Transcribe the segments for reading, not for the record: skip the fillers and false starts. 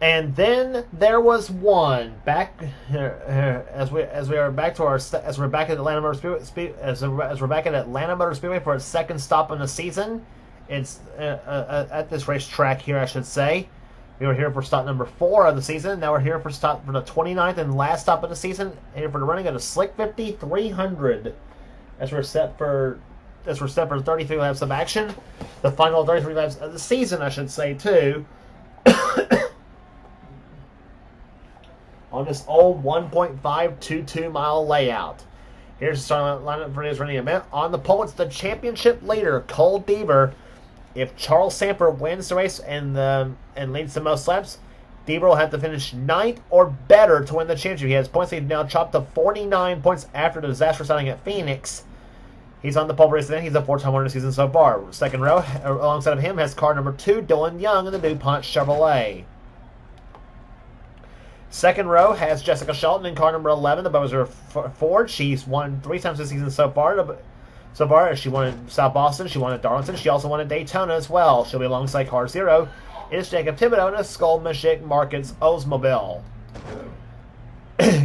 And then there was one back as we are back to our as we're back at Atlanta Motor Speedway as we're back at Atlanta Motor Speedway for its second stop in the season. It's at this racetrack here, I should say. We were here for stop number 4 of the season. Now we're here for the 29th and last stop of the season. Here for the running of the Slick 50 300. As we're set for 33 laps of action. The final 33 laps of the season, I should say, too. On this old 1.522 mile layout. Here's the starting lineup for today's running event. On the pole, it's the championship leader, Cole Deaver. If Charles Sanford wins the race and leads the most laps, Deaver will have to finish 9th or better to win the championship. He has points lead now chopped to 49 points after the disastrous outing at Phoenix. He's on the pole race event. He's a 4-time winner this season so far. Second row, alongside of him, has car number 2, Dylan Young in the DuPont Chevrolet. Second row has Jessica Shelton in car number 11, the Bowser Ford. She's won 3 times this season so far. She won at South Boston, she won at Darlington, she also won at Daytona as well. She'll be alongside car 0. It's Jacob Thibodeau in a Skull-Mishik Markets Oldsmobile.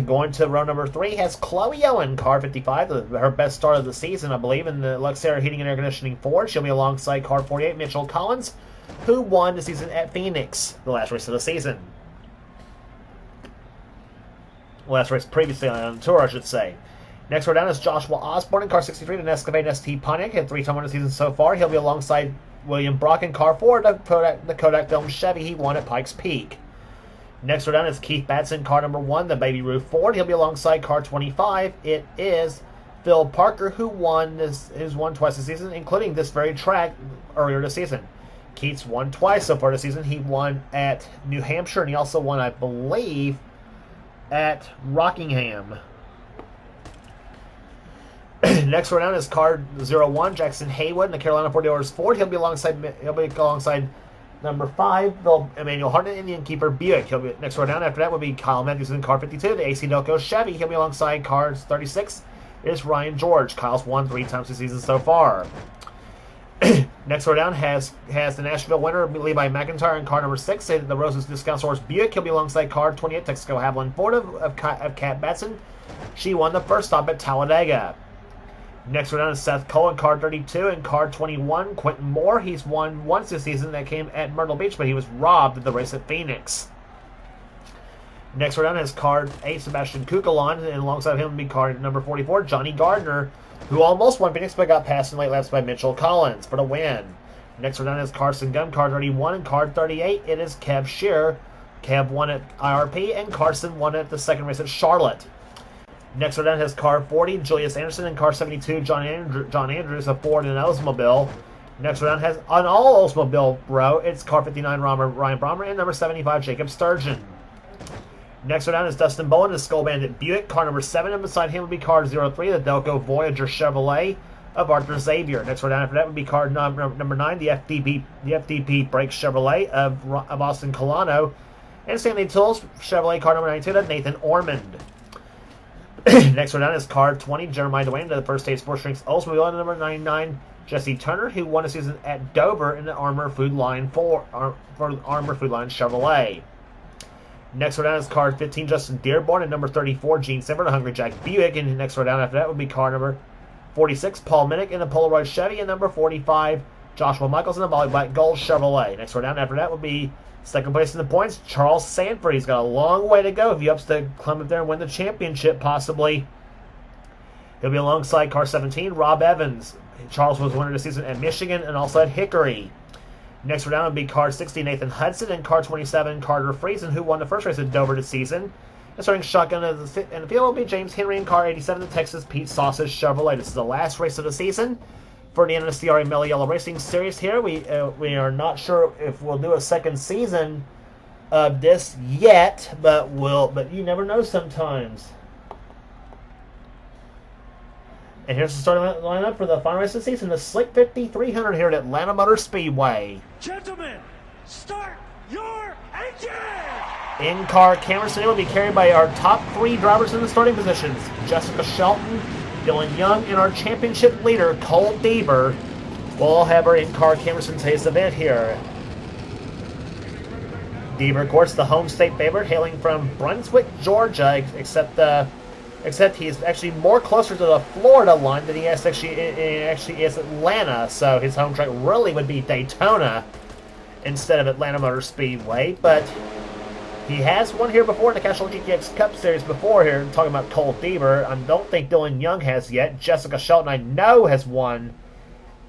Going to row number 3 has Chloe Owen, car 55, her best start of the season, I believe, in the Luxera Heating and Air Conditioning Ford. She'll be alongside car 48, Mitchell Collins, who won the season at Phoenix, the last race of the season. Last race previously on the tour, I should say. Next row down is Joshua Osborne in car 63, an Escalade ST Pontiac. Had 3-time winner season so far. He'll be alongside William Brock in car 4, the Kodak Film Chevy. He won at Pikes Peak. Next row down is Keith Batson, car number 1, the Baby Ruth Ford. He'll be alongside car 25. It is Phil Parker, who won twice this season, including this very track earlier this season. Keith's won twice so far this season. He won at New Hampshire, and he also won, I believe, at Rockingham. Next row down is car 01, Jackson Haywood in the Carolina Ford Dealers Ford. He'll be alongside number 5, Emmanuel Hartnett, Indian Keeper Buick. He'll be next row down. After that would be Kyle Matthews in car 52, the AC Delco Chevy. He'll be alongside car 36. Is Ryan George. Kyle's won 3 times this season so far. Next row down has the Nashville winner, Levi McIntyre, in car number 6, the Roses Discount Stores Buick. He'll be alongside car 28, Texaco Haviland Ford of Kat Batson. She won the first stop at Talladega. Next row down is Seth Cole in car 32, and car 21, Quentin Moore. He's won once this season. That came at Myrtle Beach, but he was robbed at the race at Phoenix. Next row down is car 8, Sebastian Kukalon, and alongside him will be car number 44, Johnny Gardner, who almost won Phoenix but got passed in late laps by Mitchell Collins for the win. Next row down is Carson Gunn, car 31, and car 38, it is Kev Shearer. Kev won at IRP, and Carson won at the second race at Charlotte. Next row down has car 40, Julius Anderson, and car 72, John Andrews, a Ford and Oldsmobile. Next row down has an all Oldsmobile row. It's car 59, Ryan Brommer, and number 75, Jacob Sturgeon. Next row down is Dustin Bowen, the Skull Bandit Buick, car number 7, and beside him would be car 03, the Delco Voyager Chevrolet of Arthur Xavier. Next row down after that would be car number 9, the FDP Brake Chevrolet of Austin Colano, and Stanley Tools Chevrolet, car number 92, to Nathan Ormond. Next row down is car 20, Jeremiah Dwayne, to the First State Sports Drinks Oldsmobile, and number 99, Jesse Turner, who won a season at Dover in the Armor Food Line for Armor Food Line Chevrolet. Next row down is car 15, Justin Dearborn, and number 34, Gene Simmer, the Hungry Jack Buick. And next row down after that would be car number 46, Paul Minnick in the Polaroid Chevy, and number 45, Joshua Michaels in the Molly Black Gold Chevrolet. Next row down after that would be second place in the points, Charles Sanford. He's got a long way to go if he hopes to climb up there and win the championship, possibly. He'll be alongside car 17, Rob Evans. Charles was winner this season at Michigan and also at Hickory. Next row down would be car 60, Nathan Hudson, and car 27, Carter Friesen, who won the first race at Dover this season. And starting shotgun in the field will be James Henry in car 87, the Texas Pete Sausage Chevrolet. This is the last race of the season for the NNSCRA Mello Yello Racing Series here. We are not sure if we'll do a second season of this yet, but you never know sometimes. And here's the starting lineup for the final race of the season, the Slick 50 300 here at Atlanta Motor Speedway. Gentlemen, start your engine! In-car cameras today will be carried by our top 3 drivers in the starting positions, Jessica Shelton, Dylan Young, and our championship leader, Cole Deaver. We'll all have our in-car cameras in today's event here. Deaver, of course, the home state favorite, hailing from Brunswick, Georgia, except he's actually more closer to the Florida line than he actually is Atlanta. So his home track really would be Daytona instead of Atlanta Motor Speedway. But he has won here before in the Castrol GTX Cup Series before here. Talking about Cole Deaver, I don't think Dylan Young has yet. Jessica Shelton, I know, has won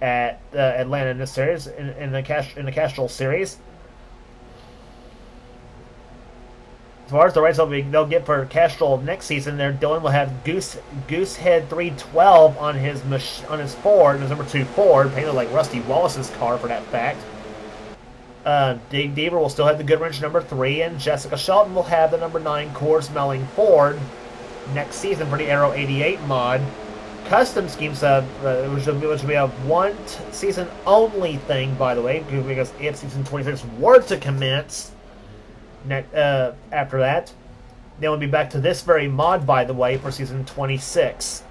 at Atlanta in this series in the Castrol Series. As far as the race they'll get for Castrol next season, Dylan will have Goosehead 312 on his Ford, his number 2 Ford, painted like Rusty Wallace's car for that fact. Dave Deaver will still have the Goodwrench number 3, and Jessica Shelton will have the number 9 Coors Melling Ford next season for the Aero 88 mod. Custom schemes, which will be a one-season only thing, by the way, because if season 26 were to commence after that, then we'll be back to this very mod, by the way, for season 26.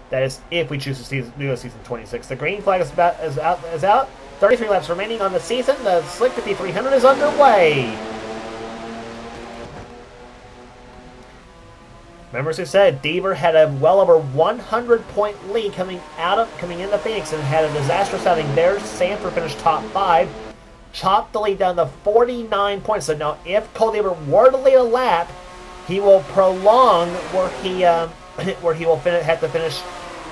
That is, if we choose to do a season 26. The green flag is out. 33 laps remaining on the season. The Slick 5300 is underway. Members who said Deaver had a well over 100-point lead coming into Phoenix and had a disastrous outing there. Sanford finished top 5, chopped the lead down to 49 points. So now, if Cole Deaver were to lead a lap, he will prolong where he will have to finish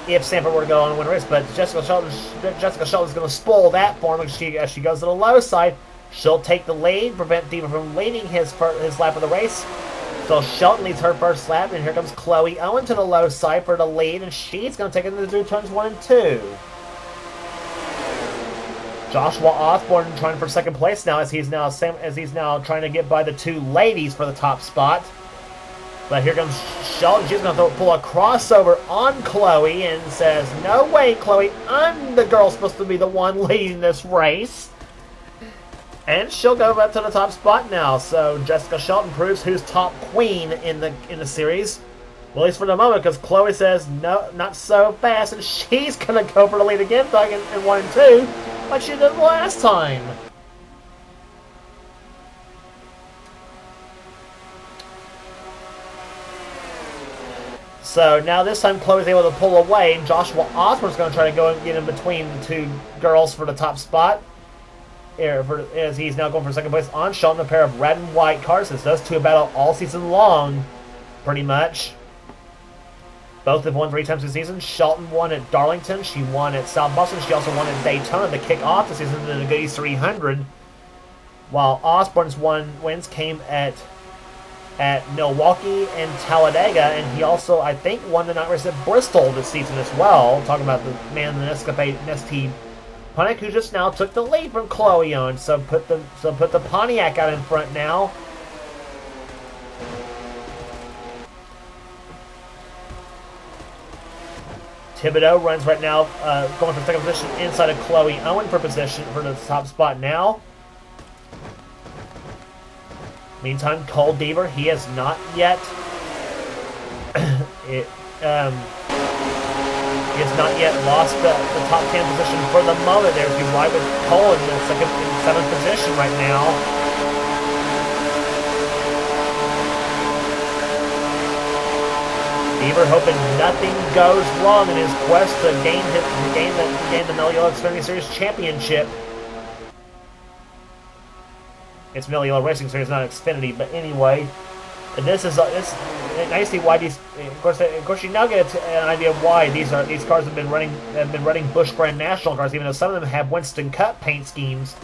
if Sanford were to go on and win a race. But Jessica Shelton is going to spoil that for him as she goes to the low side. She'll take the lead, prevent Deaver from leading his lap of the race. So Shelton leads her first lap, and here comes Chloe Owen to the low side for the lead, and she's going to take it into through turns 1 and 2. Joshua Osborne trying for second place now as he's now trying to get by the 2 ladies for the top spot. But here comes Shelton. She's going to pull a crossover on Chloe and says, "No way, Chloe. I'm the girl supposed to be the one leading this race." And she'll go back to the top spot now. So Jessica Shelton proves who's top queen in the series. Well, at least for the moment, because Chloe says, "No, not so fast," and she's going to go for the lead again, in 1 and 2, like she did last time. So now this time Chloe's able to pull away, and Joshua Osborne's going to try to go and get in between the 2 girls for the top spot. As he's now going for second place on Shelton, a pair of red and white cars. As those 2 have battled all season long, pretty much. Both have won 3 times this season. Shelton won at Darlington. She won at South Boston. She also won at Daytona to kick off the season in the Goodies 300. While Osborne's wins came at Milwaukee and Talladega, and he also, I think, won the night race at Bristol this season as well. Talking about the man in the ST Pontiac, who just now took the lead from Chloe Owen. So put the Pontiac out in front now. Thibodeau runs right now, going for second position inside of Chloe Owen for the top spot now. Meantime, Cole Deaver, he has not yet lost the top 10 position for the moment. There's he's right with Cole in the 7th position right now. Deaver hoping nothing goes wrong in his quest to gain the Mello Xfinity Series championship. It's Mello Racing Series, not Xfinity, but anyway, and this is I see why these. Of course, you now get an idea of why these cars have been running Busch Grand National cars, even though some of them have Winston Cup paint schemes.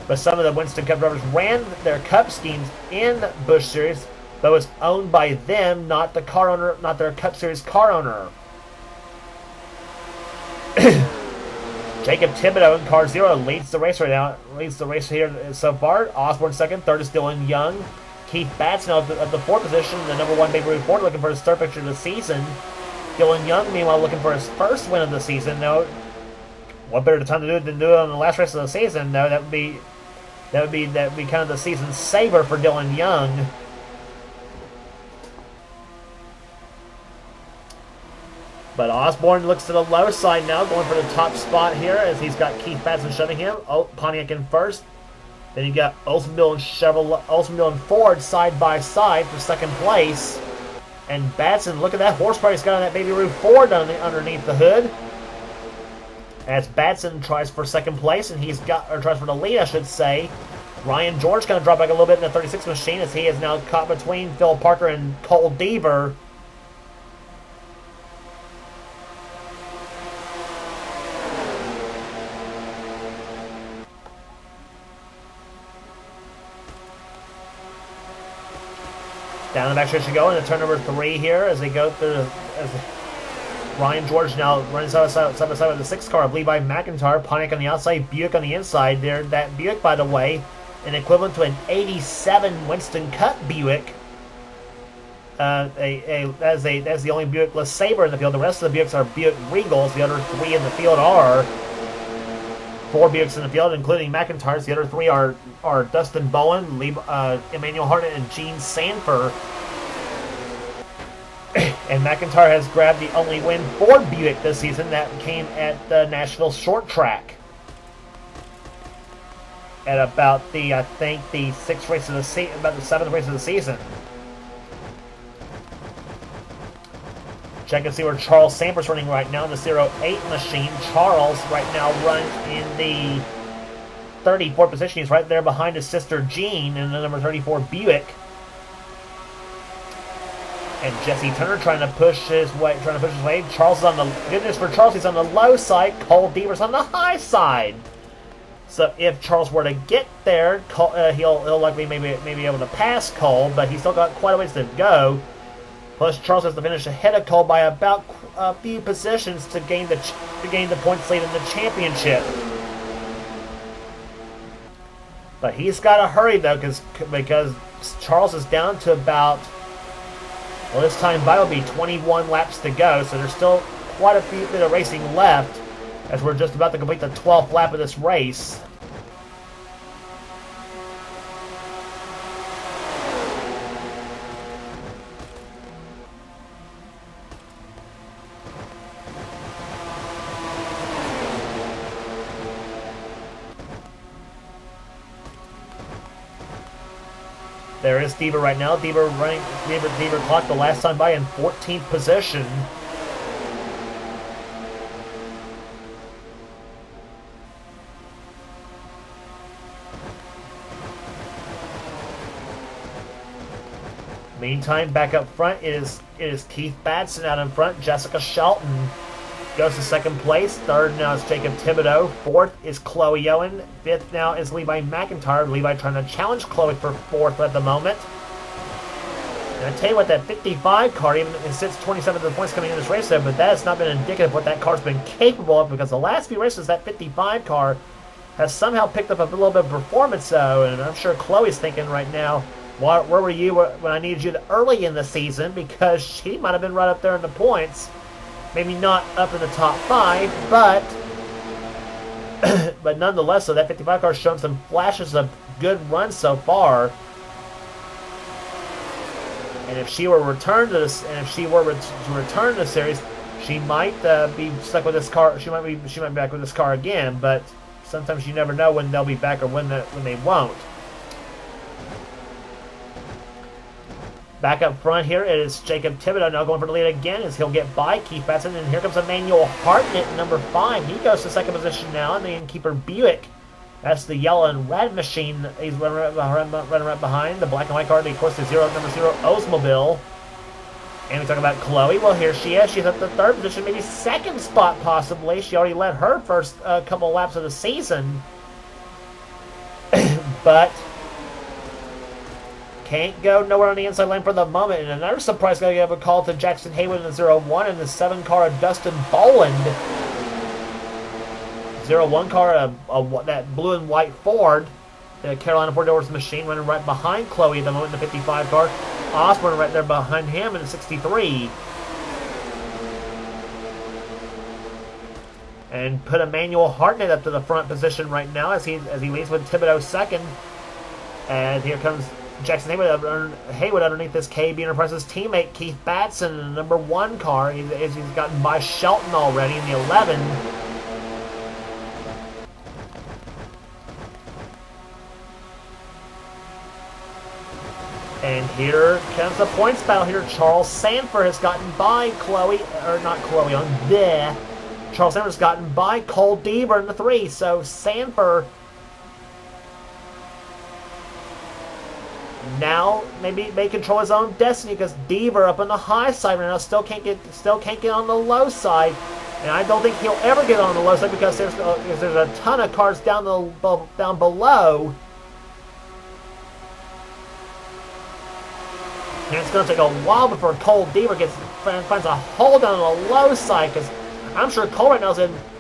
But some of the Winston Cup drivers ran their Cup schemes in Busch Series, but it was owned by them, not the car owner, not their Cup Series car owner. Jacob Thibodeau in car 0 leads the race right now. Leads the race here so far. Osborne second, third is Dylan Young. Keith Batts now at the 4th position, the number 1 Baby Ruth Ford, looking for his 3rd picture of the season. Dylan Young, meanwhile, looking for his 1st win of the season. Now, what better time to do it than do it on the last race of the season? No, that would be kind of the season saver for Dylan Young. But Osborne looks to the low side now, going for the top spot here as he's got Keith Batson shoving him. Oh, Pontiac in first. Then you got Oldsmobile and Ford side by side for second place. And Batson, look at that horsepower he's got on that Baby Ruth Ford underneath the hood. As Batson tries for second place, and tries for the lead, I should say. Ryan George going to drop back a little bit in the 36 machine as he is now caught between Phil Parker and Cole Deaver. Down the back stretch you go into turn number 3 here as they go through. Ryan George now runs side by side with the 6th car of Levi McIntyre. Pontiac on the outside, Buick on the inside. There, that Buick, by the way, an equivalent to an '87 Winston Cup Buick. That's the only Buick LeSabre in the field. The rest of the Buicks are Buick Regals. The other 3 in the field are 4 Buicks in the field, including McIntyre's. The other 3 are Dustin Bowen, Emmanuel Hartnett, and Gene Sanford. And McIntyre has grabbed the only win for Buick this season. That came at the Nashville Short Track. At about the 6th race of the season, about the 7th race of the season. Check and see where Charles Sanford's running right now in the 08 machine. Charles right now runs in the 34th position. He's right there behind his sister Jean in the number 34 Buick. And Jesse Turner trying to push his way. Charles is on the good news for Charles. He's on the low side. Cole Deaver's on the high side. So if Charles were to get there, he'll likely maybe able to pass Cole, but he's still got quite a ways to go. Plus, Charles has to finish ahead of Cole by about a few positions to gain the points lead in the championship. But he's got to hurry though, because Charles is down to about. Well, this time by will be 21 laps to go, so there's still quite a bit of racing left as we're just about to complete the 12th lap of this race. There is Deaver right now. Deaver clocked the last time by in 14th position. Meantime, back up front is Keith Batson out in front. Jessica Shelton goes to second place. Third now is Jacob Thibodeau. Fourth is Chloe Owen. Fifth now is Levi McIntyre. Levi trying to challenge Chloe for fourth at the moment. And I tell you what, that 55 car, even it sits 27th of the points coming in this race there, but that has not been indicative of what that car's been capable of, because the last few races, that 55 car has somehow picked up a little bit of performance, though, and I'm sure Chloe's thinking right now, where were you when I needed you early in the season, because she might have been right up there in the points. Maybe not up in the top 5, but nonetheless, so that 55 car's shown some flashes of good runs so far. And if she were to return to this, return to the series, she might be stuck with this car. She might be back with this car again. But sometimes you never know when they'll be back or when they won't. Back up front here is Jacob Thibodeau now going for the lead again as he'll get by Keith Batson. And here comes Emmanuel Hartnett, number 5. He goes to second position now, and the innkeeper Buick. That's the yellow and red machine. He's running right behind. The black and white car, of course, the number 0 Oldsmobile. And we talk about Chloe. Well, here she is. She's at the third position, maybe second spot possibly. She already led her first couple laps of the season. But can't go nowhere on the inside lane for the moment. And another surprise guy gave a call to Jackson Haywood in the 01 and the 7 car of Dustin Boland. 01 car, that blue and white Ford, the Carolina Ford Doors machine, running right behind Chloe at the moment in the 55 car. Osborne right there behind him in the 63. And put Emmanuel Hartnett up to the front position right now as he leads with Thibodeau second. And here comes Jackson Haywood underneath this KB Enterprises teammate Keith Batson in the number 1 car. He's gotten by Shelton already in the 11. And here comes the points battle here. Charles Sanford has gotten by Charles Sanford has gotten by Cole Deaver in the 3. So Sanford now maybe may control his own destiny because Deaver up on the high side right now still can't get on the low side. And I don't think he'll ever get on the low side because there's a ton of cars down below. And it's going to take a while before Cole Deaver finds a hole down on the low side because I'm sure Cole right now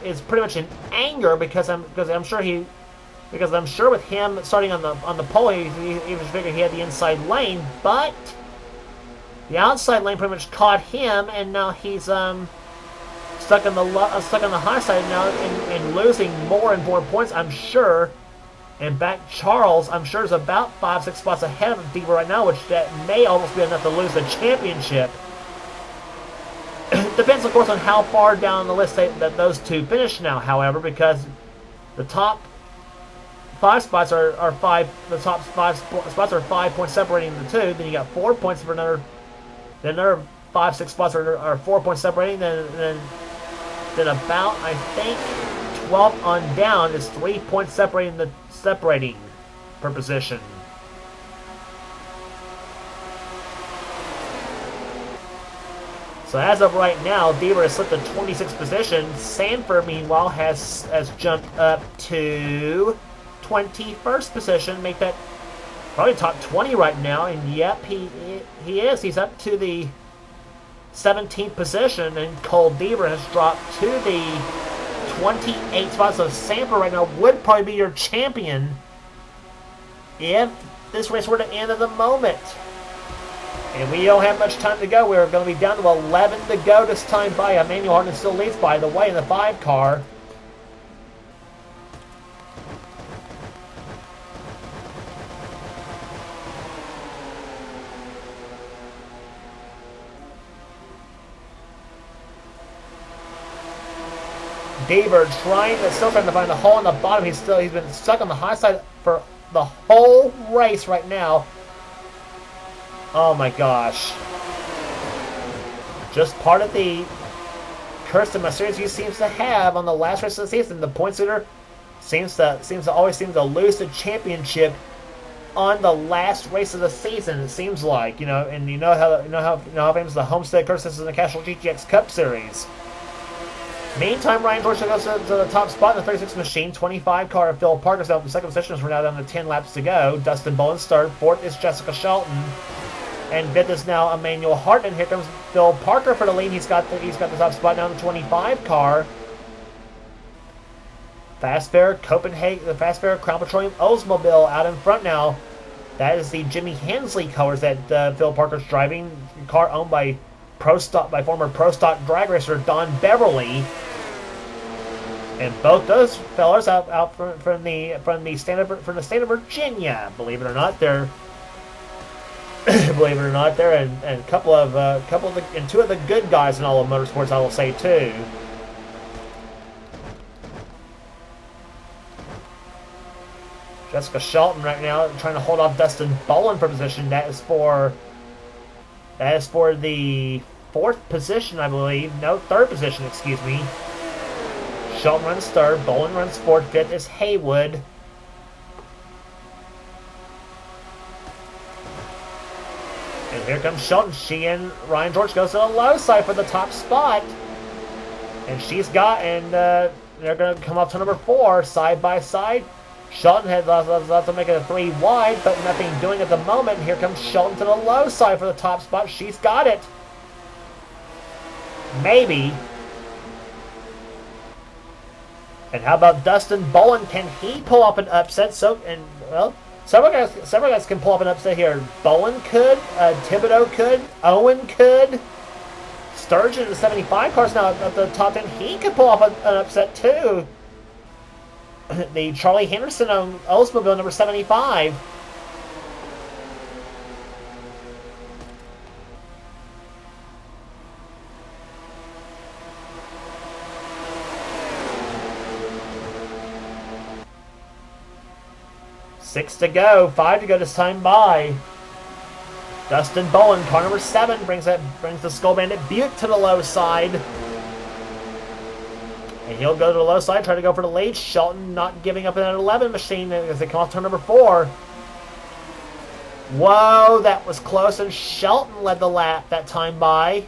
is pretty much in anger because I'm sure with him starting on the pole he was figuring he had the inside lane, but the outside lane pretty much caught him, and now he's stuck on the high side now and losing more and more points, I'm sure. And back Charles, I'm sure, is about 5-6 spots ahead of Deaver right now, which that may almost be enough to lose the championship. Depends, of course, on how far down the list that those two finish now, however, because the top 5 spots are 5 spots are 5 points separating the two. Then you got 4 points for another. Then another 5-6 spots are 4 points separating. Then about, I think, 12 on down is 3 points separating per position. So as of right now, Deaver has slipped to 26th position. Sanford, meanwhile, has jumped up to 21st position. Make that probably top 20 right now. And yep, he is. He's up to the 17th position, and Cole Deaver has dropped to the 28th spot. So Sanford right now would probably be your champion if this race were to end at the moment. And we don't have much time to go. We're going to be down to 11 to go this time by. Emmanuel Harden still leads, by the way, in the 5 car. Deaver still trying to find the hole in the bottom. He's been stuck on the high side for the whole race right now. Oh my gosh. Just part of the curse that Mercedes seems to have on the last race of the season. The point leader seems to always lose the championship on the last race of the season, it seems like. And you know how famous the Homestead curse is in the Casual GTX Cup Series. Meantime, Ryan George goes to the top spot in the 36 machine. 25 car of Phil Parker's out in the second position as we're now down to 10 laps to go. Dustin Bowen's third. Fourth is Jessica Shelton. And fifth is now Emmanuel Hartman. Here comes Phil Parker for the lead. He's got the top spot now in the 25 car. Fast Fair Copenhagen, the Fast Fair Crown Petroleum Oldsmobile out in front now. That is the Jimmy Hensley colors that Phil Parker's driving. Car owned by former Pro Stock drag racer Don Beverly. And both those fellas out from the state of Virginia. Believe it or not, they're and couple of the two of the good guys in all of motorsports, I will say too. Jessica Shelton right now trying to hold off Dustin Bowen for position. That is for the 4th position, I believe. No, 3rd position, excuse me. Shelton runs 3rd, Bowen runs 4th, 5th is Haywood. And here comes Shelton. She and Ryan George goes to the low side for the top spot. And they're going to come up to number 4, side by side. Shelton had lots to make it a 3 wide, but nothing doing at the moment. Here comes Shelton to the low side for the top spot. She's got it. Maybe. And how about Dustin Bowen? Can he pull up an upset? Several guys can pull up an upset here. Bowen could, Thibodeau could, Owen could. Sturgeon, the 75 car's now at the top 10. He could pull off an upset too. The Charlie Henderson on Oldsmobile number 75. Six to go, 5 to go this time by. Dustin Bowen, car number 7, brings the Skull Bandit Buick to the low side. And he'll go to the low side, try to go for the lead. Shelton not giving up in that 11 machine as they come off turn number 4. Whoa, that was close, and Shelton led the lap that time by.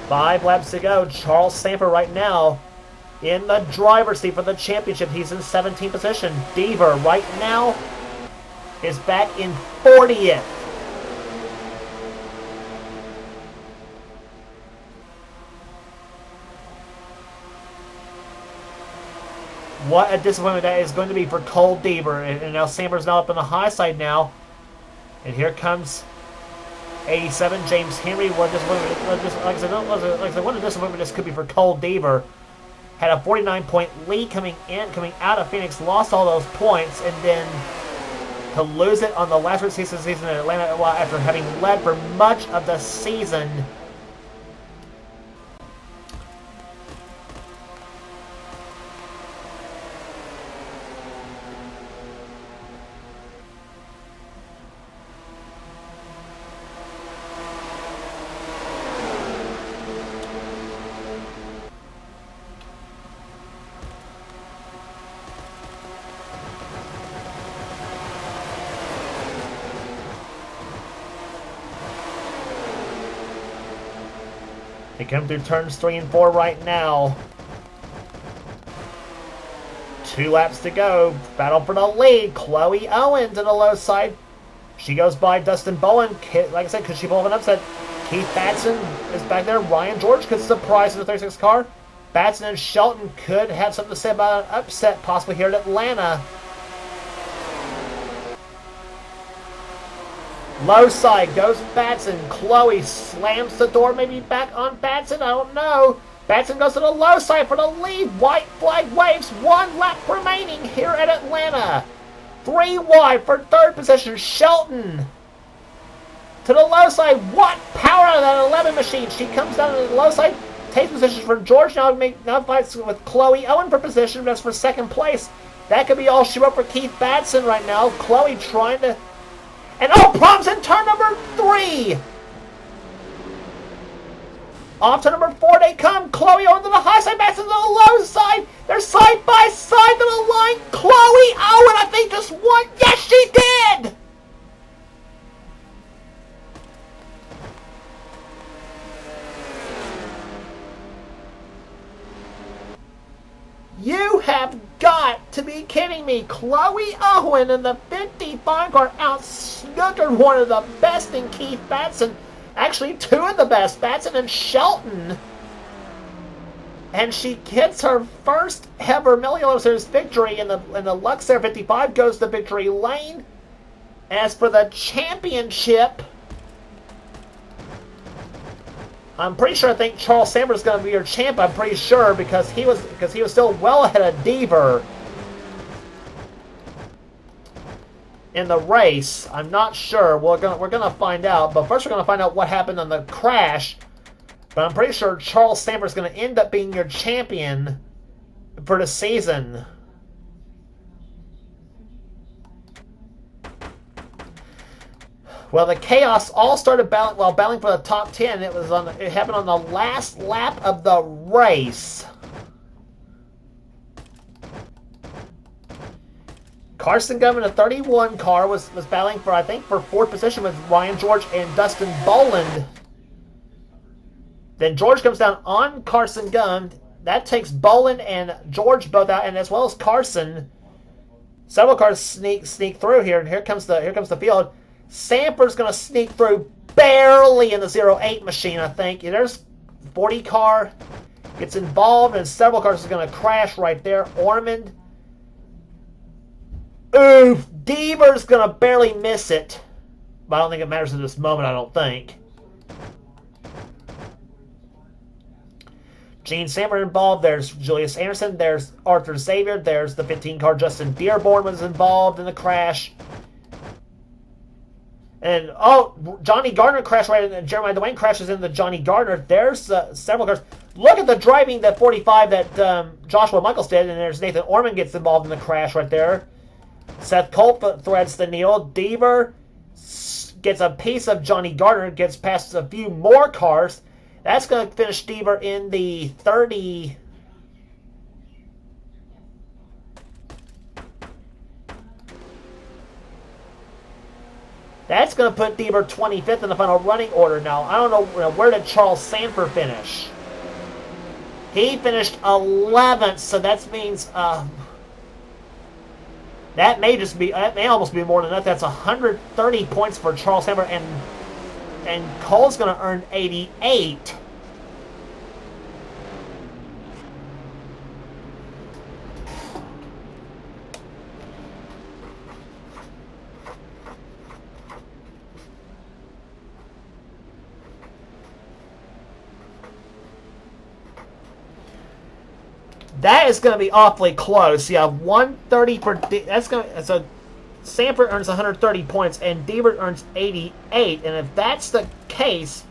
Five laps to go. Charles Samper right now in the driver's seat for the championship. He's in 17th position. Deaver right now is back in 40th. What a disappointment that is going to be for Cole Deaver. And now Samper's now up on the high side now. And here comes 87 James Henry. What a disappointment this could be for Cole Deaver. Had a 49-point lead coming out of Phoenix, lost all those points, and then to lose it on the last race of the season in Atlanta after having led for much of the season. They come through turns 3 and 4 right now. 2 laps to go. Battle for the lead. Chloe Owens in the low side. She goes by Dustin Bowen. Like I said, could she pull off an upset? Keith Batson is back there. Ryan George could surprise in the 36 car. Batson and Shelton could have something to say about an upset possibly here at Atlanta. Low side goes Batson. Chloe slams the door, maybe back on Batson. I don't know. Batson goes to the low side for the lead. White flag waves. 1 lap remaining here at Atlanta. 3 wide for 3rd position. Shelton to the low side. What power out of that 11 machine. She comes down to the low side. Takes positions for George. Now fights with Chloe Owen for position. That's for 2nd place. That could be all she wrote for Keith Batson right now. Chloe trying to... And problems in turn number 3. Off to number 4 they come. Chloe Owen to the high side, Batson to the low side. They're side by side to the line. Chloe Owen, I think, just won. Yes, she did. You have got to be kidding me. Chloe Owen in the 55 car out-snookered one of the best in Keith Batson. Actually, 2 of the best, Batson and Shelton. And she gets her first ever Mello Series victory in the Luxair 55, goes to victory lane. As for the championship, I'm pretty sure I think Charles Samper is going to be your champ. I'm pretty sure because he was still well ahead of Deaver in the race. I'm not sure. We're gonna find out. But first, we're gonna find out what happened on the crash. But I'm pretty sure Charles Samper is going to end up being your champion for the season. Well, the chaos all started while battling for the top 10. It happened on the last lap of the race. Carson Gum in the 31 car was battling for, I think, for 4th position with Ryan George and Dustin Boland. Then George comes down on Carson Gum. That takes Boland and George both out, and as well as Carson. Several cars sneak through here, and here comes the field. Samper's going to sneak through barely in the 08 machine, I think. There's 40 car gets involved, and several cars are going to crash right there. Ormond. Oof! Deaver's going to barely miss it. But I don't think it matters at this moment, I don't think. Gene Samper involved. There's Julius Anderson. There's Arthur Xavier. There's the 15 car Justin Dearborn was involved in the crash. And, Johnny Gardner crashed right in, and Jeremiah Dwayne crashes into Johnny Gardner. There's several cars. Look at the driving, that 45 that Joshua Michaels did, and there's Nathan Orman gets involved in the crash right there. Seth Cole threads the Neal. Deaver gets a piece of Johnny Gardner, gets past a few more cars. That's going to finish Deaver in the 30. That's going to put Deaver 25th in the final running order now. I don't know, where did Charles Sanford finish? He finished 11th, so that means that may almost be more than that. That's 130 points for Charles Sanford, and Cole's going to earn 88. That is going to be awfully close. You have 130 for that's going to, so Sanford earns 130 points and Deaver earns 88. And if that's the case,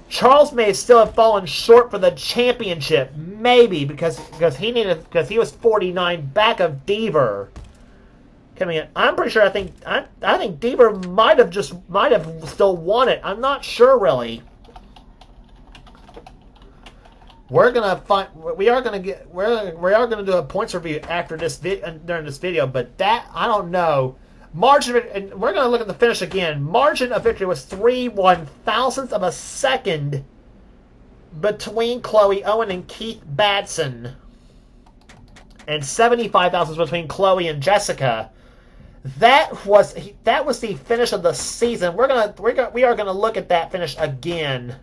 Charles may still have fallen short for the championship, maybe because he was 49 back of Deaver coming in. I'm pretty sure. I think Deaver might have still won it. I'm not sure really. We are gonna do a points review after this during this video, but that I don't know. Margin, and we're gonna look at the finish again. Margin of victory was 3/1000th of a second between Chloe Owen and Keith Batson, and 75 thousandths between Chloe and Jessica. That was the finish of the season. We are gonna look at that finish again.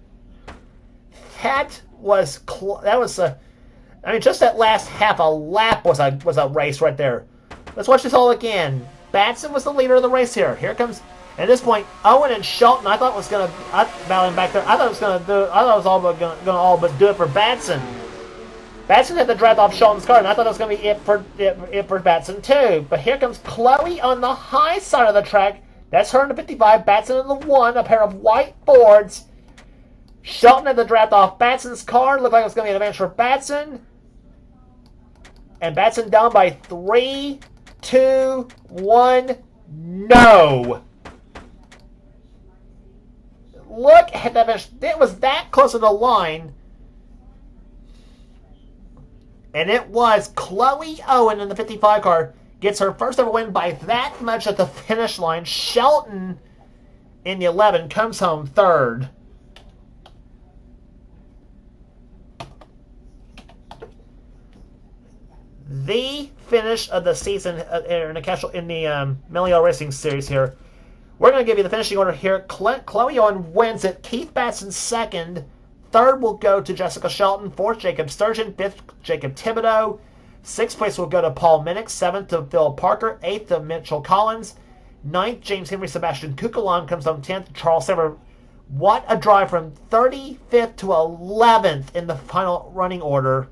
Just that last half a lap was a race right there. Let's watch this all again. Batson was the leader of the race here. Here comes, at this point, Owen and Shelton. I thought was gonna battling back there. I thought it was all but do it for Batson. Batson had to drive off Shelton's car, and I thought it was gonna be it for Batson too. But here comes Chloe on the high side of the track. That's her in the 55. Batson in the 1. A pair of white Fords. Shelton had to draft off Batson's car. Looked like it was going to be an advantage for Batson. And Batson down by 3, 2, 1. No! Look at that finish. It was that close to the line. And it was Chloe Owen in the 55 car. Gets her first ever win by that much at the finish line. Shelton in the 11 comes home third. The finish of the season in the Mello Racing Series here. We're going to give you the finishing order here. Chloe Owen wins it. Keith Batson second. Third will go to Jessica Shelton. Fourth, Jacob Sturgeon. Fifth, Jacob Thibodeau. Sixth place will go to Paul Minnick. Seventh to Phil Parker. Eighth to Mitchell Collins. Ninth, James Henry Sebastian Kukulon comes on 10th. Charles Sever. What a drive from 35th to 11th in the final running order.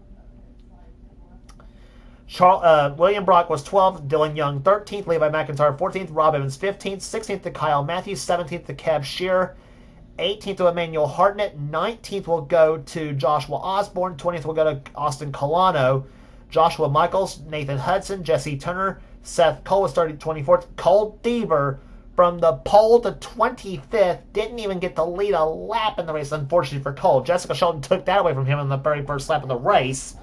William Brock was 12th, Dylan Young 13th, Levi McIntyre 14th, Rob Evans 15th, 16th to Kyle Matthews, 17th to Kev Shearer, 18th to Emmanuel Hartnett, 19th will go to Joshua Osborne, 20th will go to Austin Colano, Joshua Michaels, Nathan Hudson, Jesse Turner, Seth Cole was starting 24th, Cole Deaver from the pole to 25th, didn't even get to lead a lap in the race, unfortunately for Cole. Jessica Shelton took that away from him in the very first lap of the race.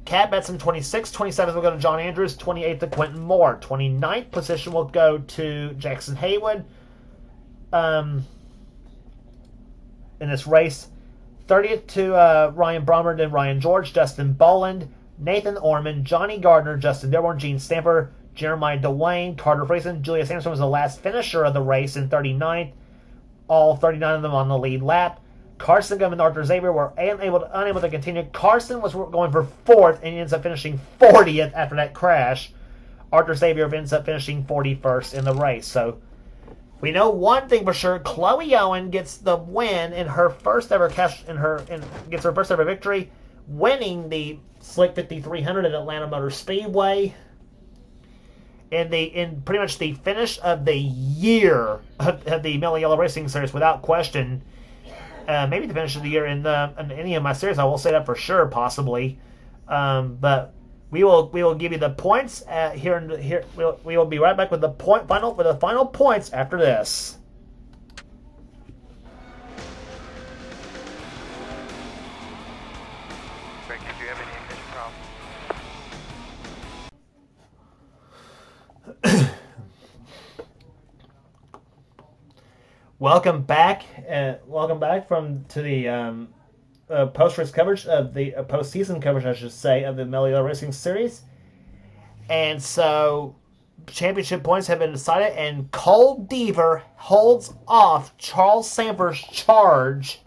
Cat Betson 26th, 27th will go to John Andrews, 28th to Quentin Moore. 29th position will go to Jackson Haywood in this race. 30th to Ryan Brommer, then Ryan George, Justin Boland, Nathan Orman, Johnny Gardner, Justin Dearborn, Gene Stamper, Jeremiah Dwayne, Carter Friesen. Julius Anderson was the last finisher of the race in 39th. All 39 of them on the lead lap. Carson Gum and Arthur Xavier were unable to continue. Carson was going for 4th and he ends up finishing 40th after that crash. Arthur Xavier ends up finishing 41st in the race. So we know one thing for sure: Chloe Owen gets the win in her first ever gets her first ever victory, winning the Slick 5300 at Atlanta Motor Speedway. In pretty much the finish of the year of the Mello Yello Racing Series, without question. maybe the finish of the year in any of my series. I will say that for sure, possibly. But we will give you the points here. We will be right back with the final points after this. Rick, do you have any ignition problems? Welcome back to the post-race coverage of the postseason coverage, I should say, of the Mello Racing Series. And so, championship points have been decided, and Cole Deaver holds off Charles Sanford's charge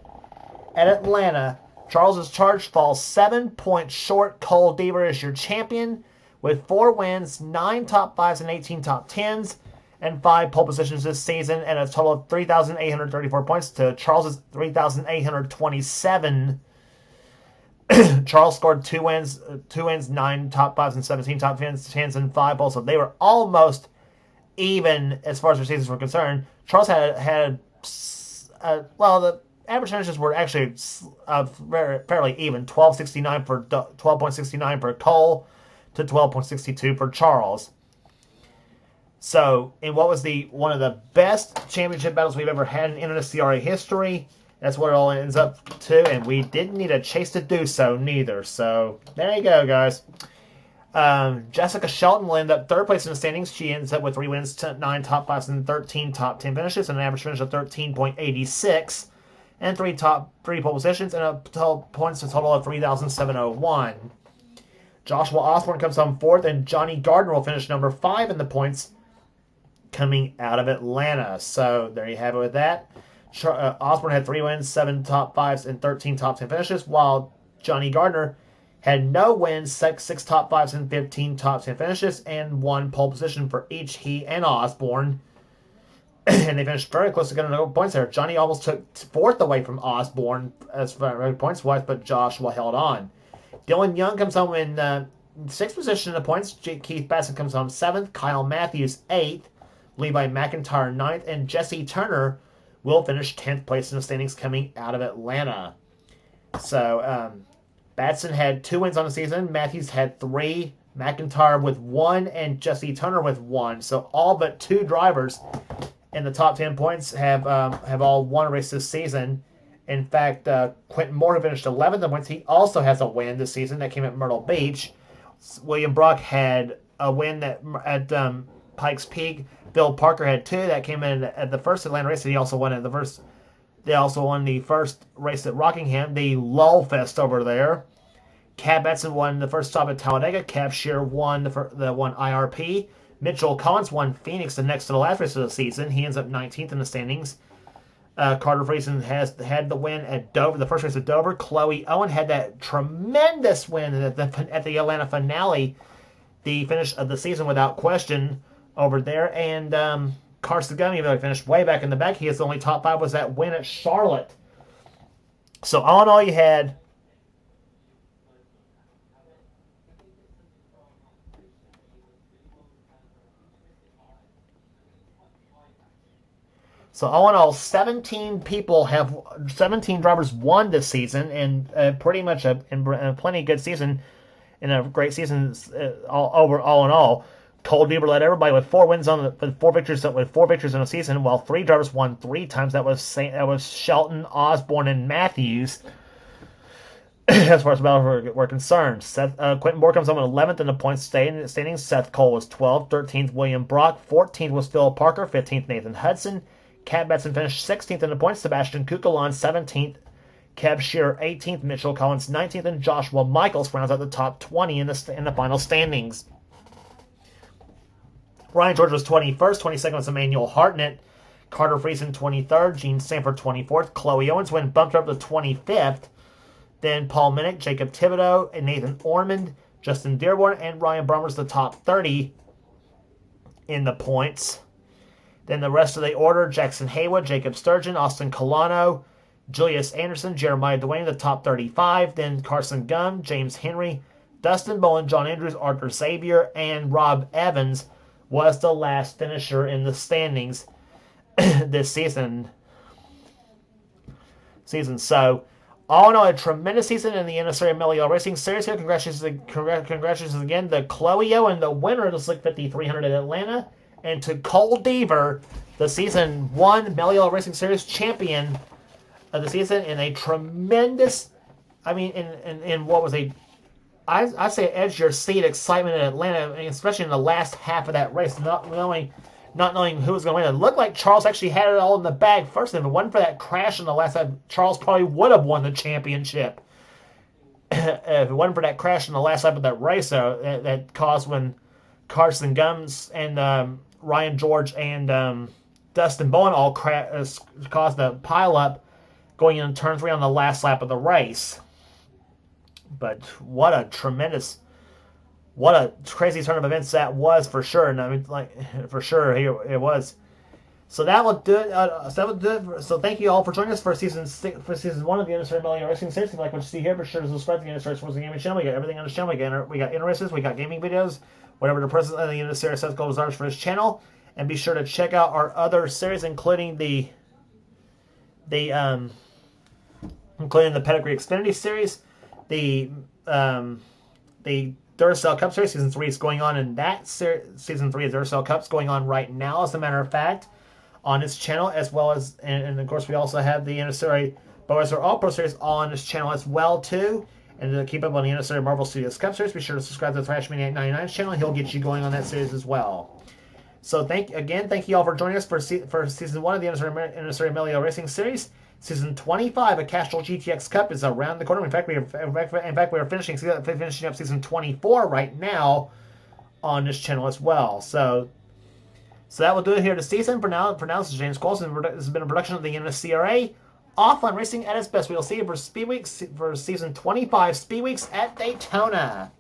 at Atlanta. Charles's charge falls 7 points short. Cole Deaver is your champion with 4 wins, 9 top 5s, and 18 top 10s. And 5 pole positions this season, and a total of 3,834 points to Charles's 3,827. Charles scored 2 wins, 9 top 5s, and 17 top 10s, and 5 poles. So they were almost even as far as their seasons were concerned. Charles had the average finishes were actually fairly even. 12.69 for Cole to 12.62 for Charles. So, in what was one of the best championship battles we've ever had in NNSCRA history, that's what it all ends up to, and we didn't need a chase to do so, neither. So, there you go, guys. Jessica Shelton will end up 3rd place in the standings. She ends up with 3 wins, 9 top 5s, and 13 top 10 finishes, and an average finish of 13.86, and 3 pole positions, and a total of 3,701. Joshua Osborne comes home 4th, and Johnny Gardner will finish number 5 in the points, coming out of Atlanta. So there you have it with that. Osborne had 3 wins, 7 top 5s, and 13 top 10 finishes, while Johnny Gardner had no wins, 6 top 5s, and 15 top 10 finishes, and 1 pole position for each, he and Osborne. And they finished very close to getting no points there. Johnny almost took 4th away from Osborne as far as points wise, but Joshua held on. Dylan Young comes home in 6th position in the points. Keith Bassett comes home 7th. Kyle Matthews 8th. Levi McIntyre 9th, and Jesse Turner will finish 10th place in the standings coming out of Atlanta. So, Batson had 2 wins on the season. Matthews had 3. McIntyre with 1, and Jesse Turner with 1. So, all but 2 drivers in the top 10 points have all won a race this season. In fact, Quentin Moore, who finished 11th in points, he also has a win this season that came at Myrtle Beach. William Brock had a win at Pikes Peak. Bill Parker had 2 that came in at the first Atlanta race. He also won the first race at Rockingham, the Lull Fest over there. Cab Batson won the first stop at Talladega. Cab Shear won the one IRP. Mitchell Collins won Phoenix, the next to the last race of the season. He ends up 19th in the standings. Carter Friesen has had the win at Dover, the first race at Dover. Chloe Owen had that tremendous win at the Atlanta finale, the finish of the season without question over there. And Carson Gunn, even though he finished way back in the back, he is the only top 5 was that win at Charlotte. So all in all, you had So all in all, 17 drivers won this season, and pretty much a plenty good season, and a great season all in all. Cole Deaver led everybody with 4 wins with 4 victories in the season, while 3 drivers won 3 times. That was Shelton, Osborne, and Matthews. As far as the battle were concerned, Quentin Moore comes home in 11th in the points standings. Seth Cole was 12th, 13th William Brock, 14th was Phil Parker, 15th Nathan Hudson. Cat Batson finished 16th in the points. Sebastian Kukalon 17th. Kev Shearer 18th. Mitchell Collins 19th. And Joshua Michaels rounds out the top 20 in the final standings. Ryan George was 21st. 22nd was Emmanuel Hartnett. Carter Friesen 23rd. Gene Sanford 24th. Chloe Owens bumped up to 25th. Then Paul Minnick, Jacob Thibodeau, and Nathan Ormond, Justin Dearborn, and Ryan Brommer's the top 30 in the points. Then the rest of the order, Jackson Haywood, Jacob Sturgeon, Austin Colano, Julius Anderson, Jeremiah Duane, the top 35. Then Carson Gunn, James Henry, Dustin Bowen, John Andrews, Arthur Xavier, and Rob Evans was the last finisher in the standings this season. season. So, all in all, a tremendous season in the NNSCRA Mello Racing Series here. Congratulations again to Chloeo and the winner of the Slick 5300 at Atlanta, and to Cole Deaver, the Season 1 Mello Racing Series champion of the season, in a tremendous, I mean, in what was I say edge your seat excitement in Atlanta, especially in the last half of that race, not knowing who was going to win. It looked like Charles actually had it all in the bag first, and if it wasn't for that crash in the last lap, Charles probably would have won the championship. If it wasn't for that crash in the last lap of that race, that caused when Carson Gumbs and Ryan George and Dustin Bowen all caused the pile up going in turn 3 on the last lap of the race. But what a crazy turn of events that was, for sure. And I mean, for sure, here it was. So that will do it. So thank you all for joining us for season 1 of the NNSCRA Mello Racing Series. If you like what you see here, be sure to subscribe to the NNSCRA Sports and Gaming channel. We got everything on the channel. We got interests, we got gaming videos, whatever the president of the NNSCRA says goes ours for his channel. And be sure to check out our other series, including the Pedigree Xfinity series, the Duracell Cup Series. Season 3 is going on in that Season 3 of Duracell Cup's going on right now, as a matter of fact, on his channel, as well as, and of course, we also have the NNSCRA Budweiser All-Pro Series on his channel as well, too. And to keep up on the NNSCRA Marvel Studios Cup Series, be sure to subscribe to the ThrashMania899's channel. He'll get you going on that series as well. So thank you all for joining us for Season 1 of the NNSCRA Mello Racing Series. Season 25 of Castrol GTX Cup is around the corner. In fact, we are finishing up Season 24 right now on this channel as well. So that will do it here this season. For now, this is James Colson. This has been a production of the NNSCRA. Offline racing at its best. We will see you for Season 25 Speed Weeks at Daytona.